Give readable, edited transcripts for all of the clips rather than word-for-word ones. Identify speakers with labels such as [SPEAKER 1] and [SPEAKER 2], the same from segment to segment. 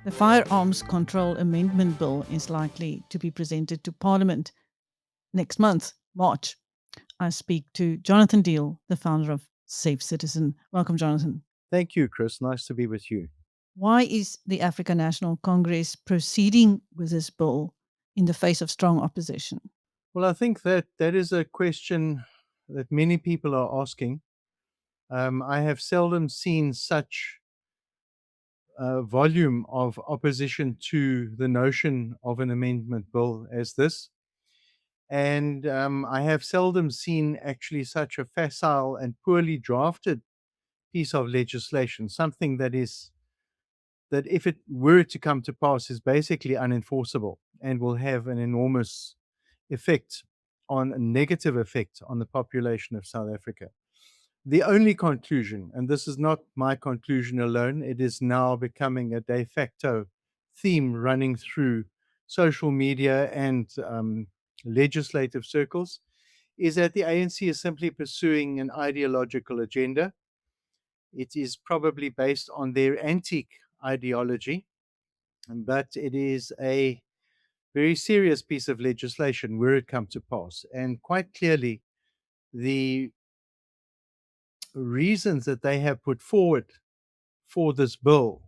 [SPEAKER 1] The Firearms Control Amendment Bill is likely to be presented to Parliament next month, March. I speak to Jonathan Deal, the founder of Safe Citizen. Welcome, Jonathan.
[SPEAKER 2] Thank you, Chris. Nice to be with you.
[SPEAKER 1] Why is the African National Congress proceeding with this bill in the face of strong opposition?
[SPEAKER 2] Well, I think that is a question that many people are asking. I have seldom seen such a volume of opposition to the notion of an amendment bill as this. And I have seldom seen actually such a facile and poorly drafted piece of legislation, something that if it were to come to pass is basically unenforceable and will have an enormous effect on a negative effect on the population of South Africa. The only conclusion, and this is not my conclusion alone, it is now becoming a de facto theme running through social media and legislative circles, is that the ANC is simply pursuing an ideological agenda. It is probably based on their antique ideology, but it is a very serious piece of legislation were it come to pass. And quite clearly, the reasons that they have put forward for this bill,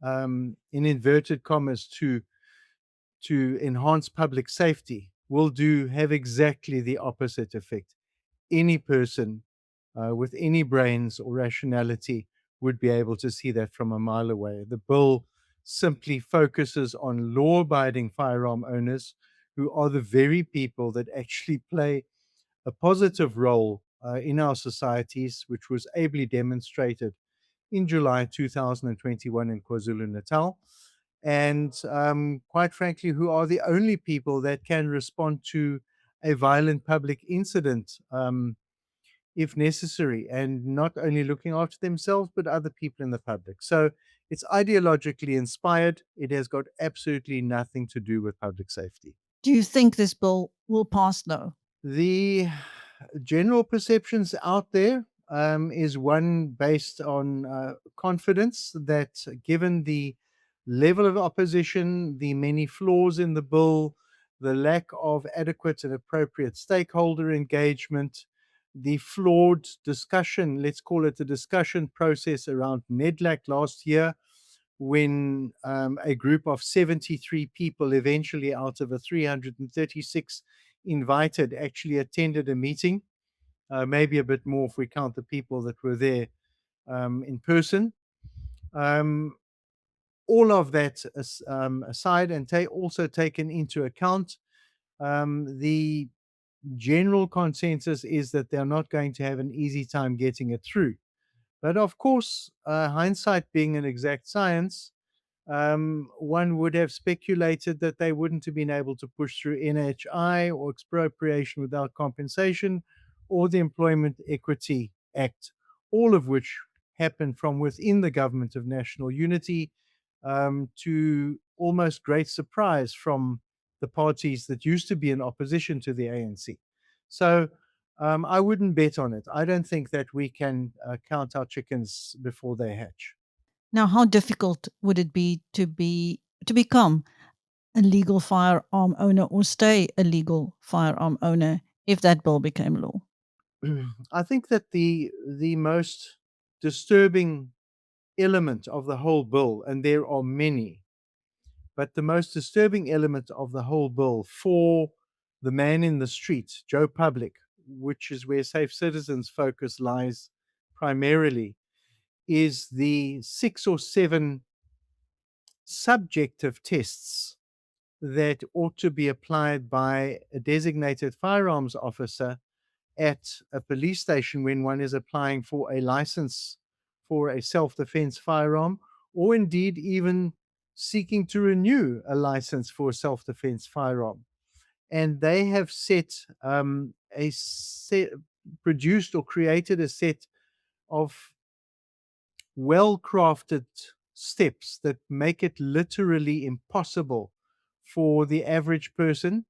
[SPEAKER 2] in inverted commas, to enhance public safety, will have exactly the opposite effect. Any person with any brains or rationality would be able to see that from a mile away. The bill simply focuses on law abiding firearm owners who are the very people that actually play a positive role in our societies, which was ably demonstrated in July 2021 in KwaZulu Natal. And quite frankly, who are the only people that can respond to a violent public incident if necessary, and not only looking after themselves, but other people in the public. So it's ideologically inspired. It has got absolutely nothing to do with public safety.
[SPEAKER 1] Do you think this bill will pass, though?
[SPEAKER 2] The general perceptions out there is one based on confidence that given the level of opposition, the many flaws in the bill, the lack of adequate and appropriate stakeholder engagement, the flawed discussion, let's call it the discussion process around NEDLAC last year, when a group of 73 people, eventually out of a 336 invited, actually attended a meeting, maybe a bit more if we count the people that were there in person. Um, all of that aside, and also taken into account, the general consensus is that they're not going to have an easy time getting it through. But of course, hindsight being an exact science, one would have speculated that they wouldn't have been able to push through NHI or expropriation without compensation or the Employment Equity Act, all of which happened from within the government of national unity, to almost great surprise from the parties that used to be in opposition to the ANC. So I wouldn't bet on it. I don't think that we can count our chickens before they hatch.
[SPEAKER 1] Now, how difficult would it be to become a legal firearm owner or stay a legal firearm owner if that bill became law?
[SPEAKER 2] I think that the most disturbing element of the whole bill, and there are many, but the most disturbing element of the whole bill for the man in the street, Joe Public, which is where Safe Citizens' focus lies primarily, is the 6 or 7 subjective tests that ought to be applied by a designated firearms officer at a police station when one is applying for a license for a self defense firearm, or indeed even seeking to renew a license for a self defense firearm. And they have produced or created a set of well crafted steps that make it literally impossible for the average person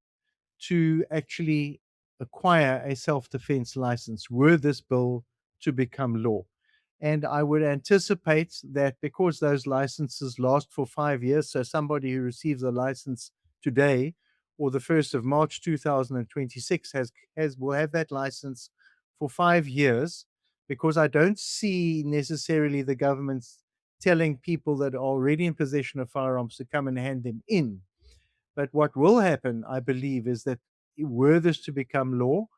[SPEAKER 2] to actually acquire a self defense license were this bill to become law. And I would anticipate that because those licenses last for 5 years, so somebody who receives a license today or the 1st of March 2026 will have that license for 5 years, because I don't see necessarily the government's telling people that are already in possession of firearms to come and hand them in. But what will happen, I believe, is that were this to become law,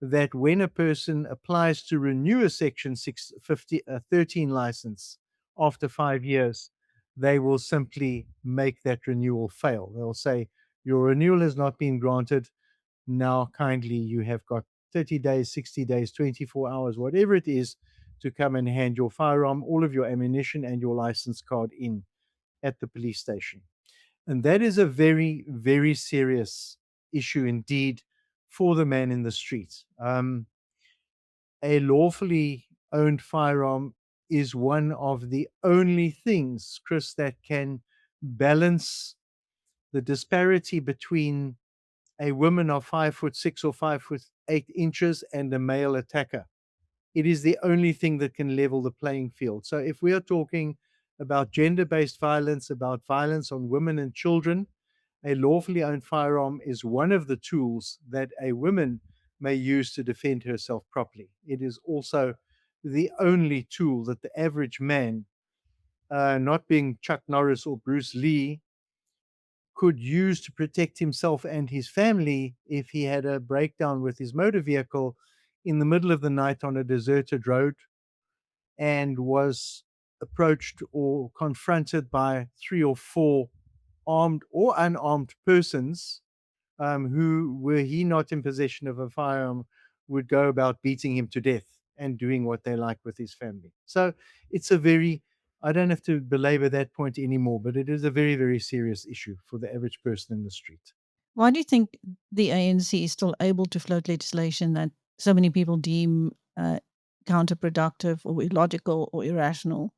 [SPEAKER 2] that when a person applies to renew a Section 13 license after 5 years, they will simply make that renewal fail. They'll say, your renewal has not been granted. Now, kindly, you have got 30 days, 60 days, 24 hours, whatever it is, to come and hand your firearm, all of your ammunition, and your license card in at the police station. And that is a very, very serious issue indeed for the man in the street. A lawfully owned firearm is one of the only things, Chris, that can balance the disparity between a woman of 5'6" or 5'8" and a male attacker. It is the only thing that can level the playing field. So if we are talking about gender-based violence, about violence on women and children, a lawfully owned firearm is one of the tools that a woman may use to defend herself properly. It is also the only tool that the average man, not being Chuck Norris or Bruce Lee, could use to protect himself and his family if he had a breakdown with his motor vehicle in the middle of the night on a deserted road and was approached or confronted by 3 or 4 armed or unarmed persons, who, were he not in possession of a firearm, would go about beating him to death and doing what they like with his family. So it's a very, I don't have to belabor that point anymore, but it is a very, very serious issue for the average person in the street.
[SPEAKER 1] Why do you think the ANC is still able to float legislation that so many people deem counterproductive or illogical or irrational?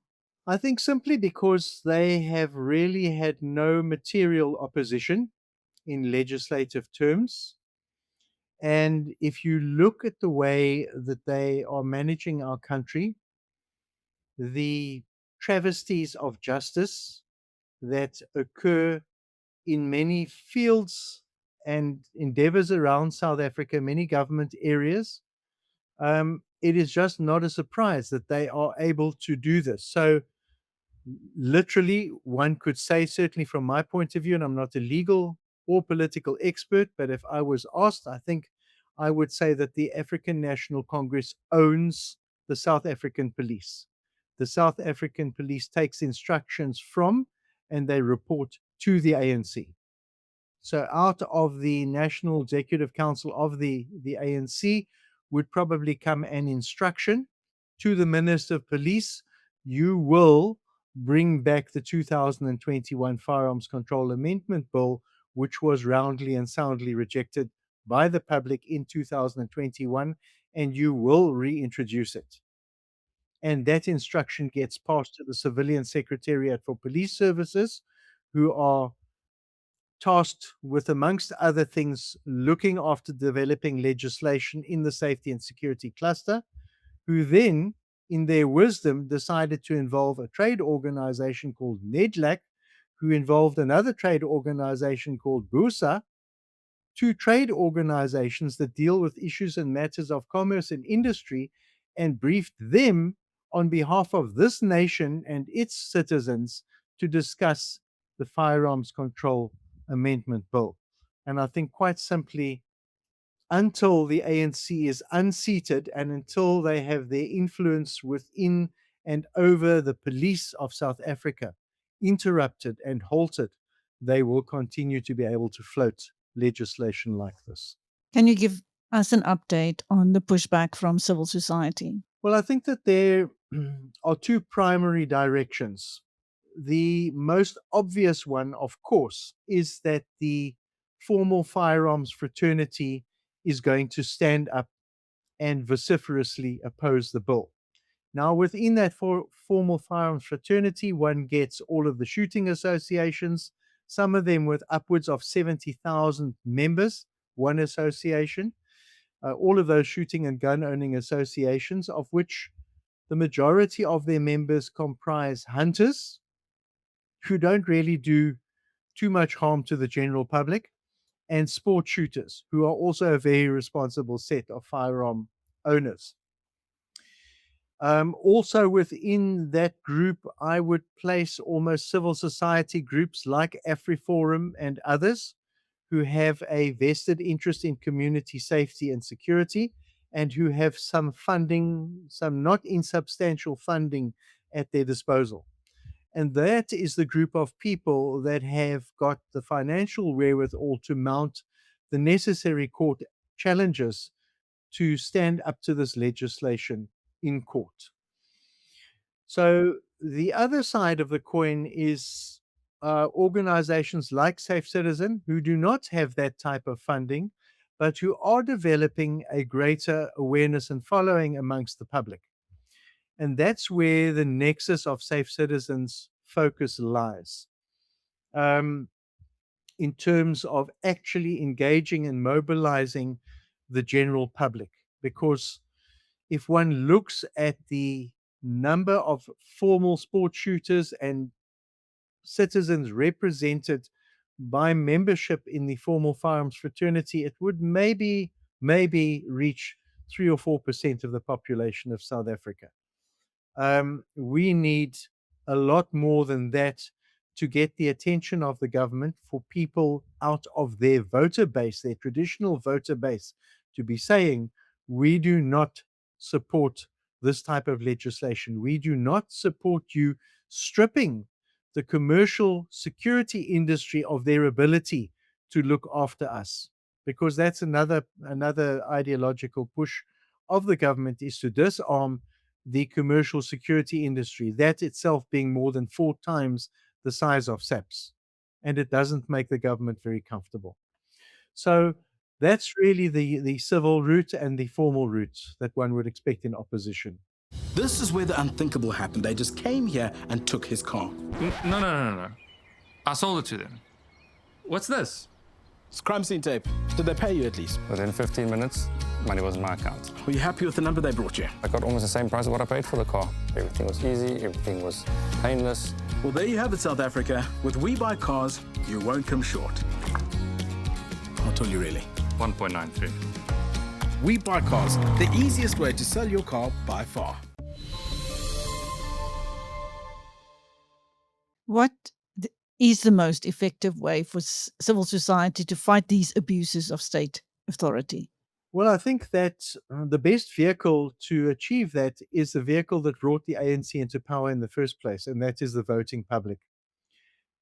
[SPEAKER 2] I think simply because they have really had no material opposition in legislative terms. And if you look at the way that they are managing our country, the travesties of justice that occur in many fields and endeavors around South Africa, many government areas, it is just not a surprise that they are able to do this. So, literally, one could say, certainly from my point of view, and I'm not a legal or political expert, but if I was asked, I think I would say that the African National Congress owns the South African police. The South African police takes instructions from and they report to the ANC. So out of the National Executive Council of the ANC would probably come an instruction to the Minister of Police. You will bring back the 2021 Firearms Control Amendment Bill, which was roundly and soundly rejected by the public in 2021, and you will reintroduce it. And that instruction gets passed to the Civilian Secretariat for Police Services, who are tasked with, amongst other things, looking after developing legislation in the safety and security cluster, who then, in their wisdom, decided to involve a trade organization called NEDLAC, who involved another trade organization called BUSA, two trade organizations that deal with issues and matters of commerce and industry, and briefed them on behalf of this nation and its citizens to discuss the Firearms Control Amendment Bill. And I think quite simply, until the ANC is unseated and until they have their influence within and over the police of South Africa interrupted and halted, they will continue to be able to float legislation like this.
[SPEAKER 1] Can you give us an update on the pushback from civil society?
[SPEAKER 2] Well, I think that there are two primary directions. The most obvious one, of course, is that the formal firearms fraternity is going to stand up and vociferously oppose the bill. Now, within that formal firearms fraternity, one gets all of the shooting associations, some of them with upwards of 70,000 members, one association. All of those shooting and gun owning associations, of which The majority of their members comprise hunters who don't really do too much harm to the general public, and sport shooters, who are also a very responsible set of firearm owners. Also within that group, I would place almost civil society groups like AfriForum and others who have a vested interest in community safety and security and who have some funding, some not insubstantial funding at their disposal. And that is the group of people that have got the financial wherewithal to mount the necessary court challenges to stand up to this legislation in court. So the other side of the coin is organizations like Safe Citizen who do not have that type of funding, but who are developing a greater awareness and following amongst the public. And that's where the nexus of Safe Citizens focus lies. In terms of actually engaging and mobilizing the general public. Because if one looks at the number of formal sport shooters and citizens represented by membership in the formal firearms fraternity, it would maybe reach 3 or 4% of the population of South Africa. We need a lot more than that to get the attention of the government for people out of their voter base, their traditional voter base, to be saying, we do not support this type of legislation. We do not support you stripping the commercial security industry of their ability to look after us, because that's another ideological push of the government, is to disarm the commercial security industry, that itself being more than 4 times the size of SAPS. And it doesn't make the government very comfortable. So that's really the civil route and the formal route that one would expect in opposition.
[SPEAKER 3] This is where the unthinkable happened. They just came here and took his car.
[SPEAKER 4] No. I sold it to them. What's this?
[SPEAKER 3] It's crime scene tape. Did they pay you at least?
[SPEAKER 5] Within 15 minutes, money was in my account.
[SPEAKER 3] Were you happy with the number they brought you?
[SPEAKER 5] I got almost the same price as what I paid for the car. Everything was easy, everything was painless.
[SPEAKER 3] Well, there you have it, South Africa. With We Buy Cars, you won't come short. I'll tell you really.
[SPEAKER 4] 1.93.
[SPEAKER 3] We Buy Cars, the easiest way to sell your car by far.
[SPEAKER 1] What is the most effective way for civil society to fight these abuses of state authority?
[SPEAKER 2] Well, I think that the best vehicle to achieve that is the vehicle that brought the ANC into power in the first place, and that is the voting public.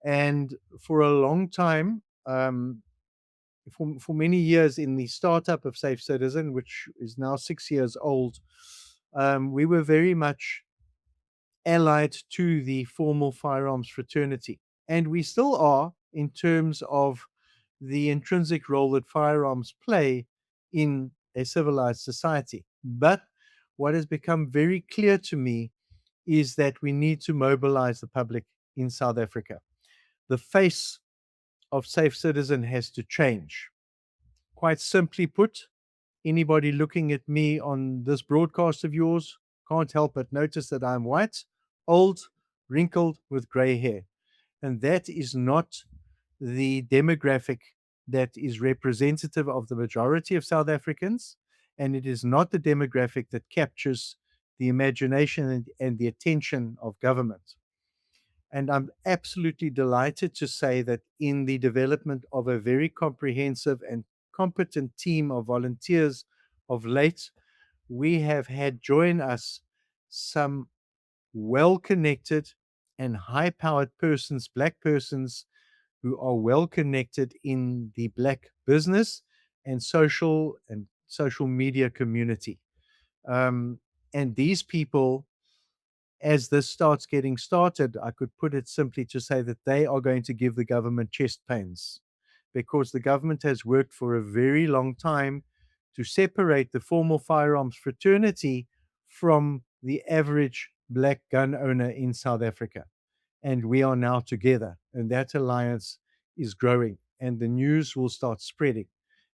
[SPEAKER 2] And for a long time, for many years in the startup of Safe Citizen, which is now 6 years old, we were very much allied to the formal firearms fraternity. And we still are, in terms of the intrinsic role that firearms play in a civilized society. But what has become very clear to me is that we need to mobilize the public in South Africa. The face of Safe Citizen has to change. Quite simply put, anybody looking at me on this broadcast of yours can't help but notice that I'm white, old, wrinkled, with gray hair. And that is not the demographic that is representative of the majority of South Africans, and it is not the demographic that captures the imagination and the attention of government. And I'm absolutely delighted to say that in the development of a very comprehensive and competent team of volunteers of late, we have had join us some well-connected and high-powered persons, black persons, who are well-connected in the black business and social media community. And these people, as this starts getting started, I could put it simply to say that they are going to give the government chest pains, because the government has worked for a very long time to separate the formal firearms fraternity from the average black gun owner in South Africa. And we are now together, and that alliance is growing, and the news will start spreading.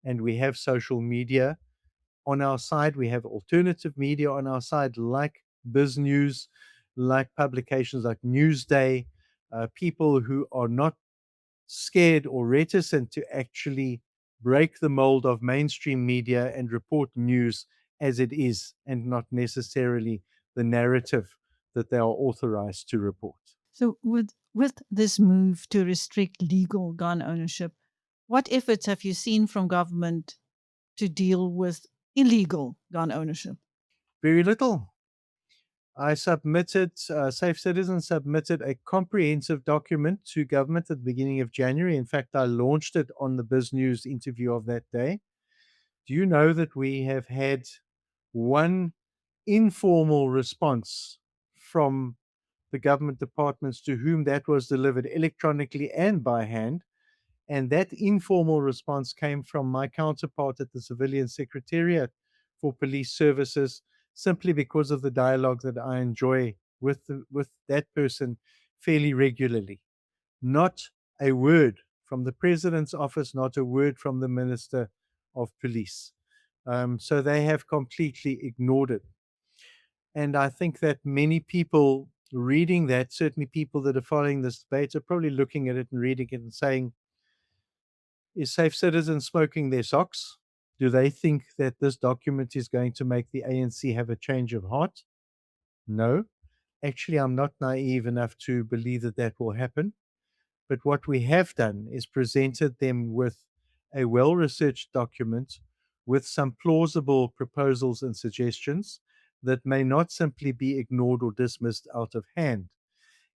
[SPEAKER 2] And we have social media on our side. We have alternative media on our side, like Biz News, like publications like Newsday, people who are not scared or reticent to actually break the mold of mainstream media and report news as it is and not necessarily the narrative that they are authorized to report.
[SPEAKER 1] So, with this move to restrict legal gun ownership, what efforts have you seen from government to deal with illegal gun ownership?
[SPEAKER 2] Very little. Safe Citizen submitted a comprehensive document to government at the beginning of January. In fact, I launched it on the Biz News interview of that day. Do you know that we have had one informal response from the government departments to whom that was delivered electronically and by hand? And that informal response came from my counterpart at the Civilian Secretariat for Police Services, simply because of the dialogue that I enjoy with that person fairly regularly. Not a word from the President's office, not a word from the Minister of Police. So they have completely ignored it. And I think that many people reading that, certainly people that are following this debate, are probably looking at it and reading it and saying, is Safe Citizen smoking their socks? Do they think that this document is going to make the ANC have a change of heart? No. Actually, I'm not naive enough to believe that that will happen. But what we have done is presented them with a well-researched document with some plausible proposals and suggestions that may not simply be ignored or dismissed out of hand.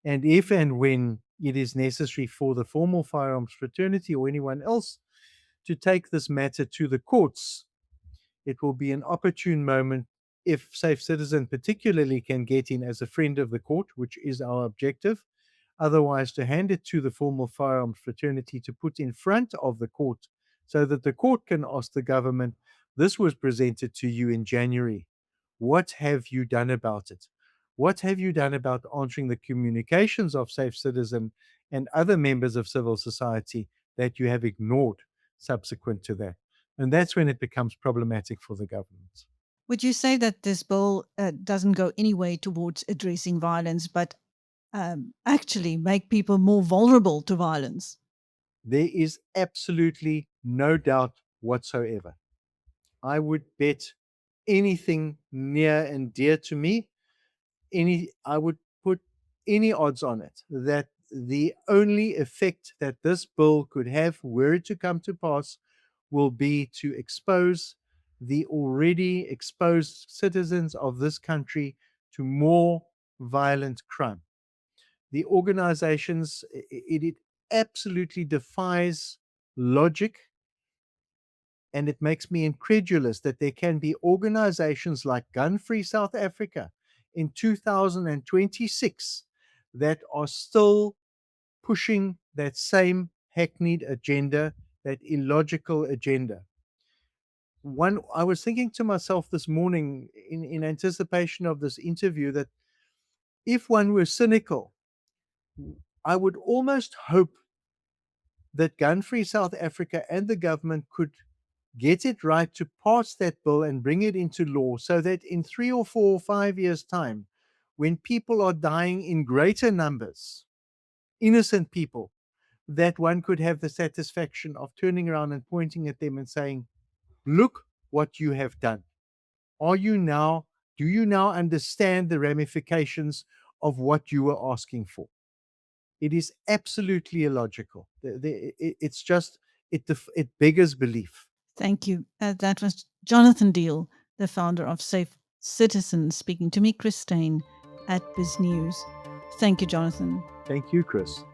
[SPEAKER 2] And if and when it is necessary for the formal firearms fraternity or anyone else to take this matter to the courts, it will be an opportune moment if Safe Citizen particularly can get in as a friend of the court, which is our objective. Otherwise, to hand it to the formal firearms fraternity to put in front of the court so that the court can ask the government, this was presented to you in January. What have you done about it? What have you done about answering the communications of Safe Citizen and other members of civil society that you have ignored subsequent to that? And that's when it becomes problematic for the government.
[SPEAKER 1] Would you say that this bill doesn't go any way towards addressing violence, but actually make people more vulnerable to violence?
[SPEAKER 2] There is absolutely no doubt whatsoever. I would bet anything near and dear to me, I would put any odds on it that the only effect that this bill could have, were it to come to pass, will be to expose the already exposed citizens of this country to more violent crime. The organizations, it absolutely defies logic, and it makes me incredulous that there can be organizations like Gun Free South Africa in 2026 that are still pushing that same hackneyed agenda, that illogical agenda. I was thinking to myself this morning in anticipation of this interview that if one were cynical, I would almost hope that Gun Free South Africa and the government could get it right to pass that bill and bring it into law so that in 3 or 4 or 5 years' time, when people are dying in greater numbers, innocent people, that one could have the satisfaction of turning around and pointing at them and saying, look what you have done. Do you now understand the ramifications of what you were asking for? It is absolutely illogical. It's just, it beggars belief.
[SPEAKER 1] Thank you. That was Jonathan Deal, the founder of Safe Citizen, speaking to me, Christine, at Biz News. Thank you, Jonathan.
[SPEAKER 2] Thank you, Chris.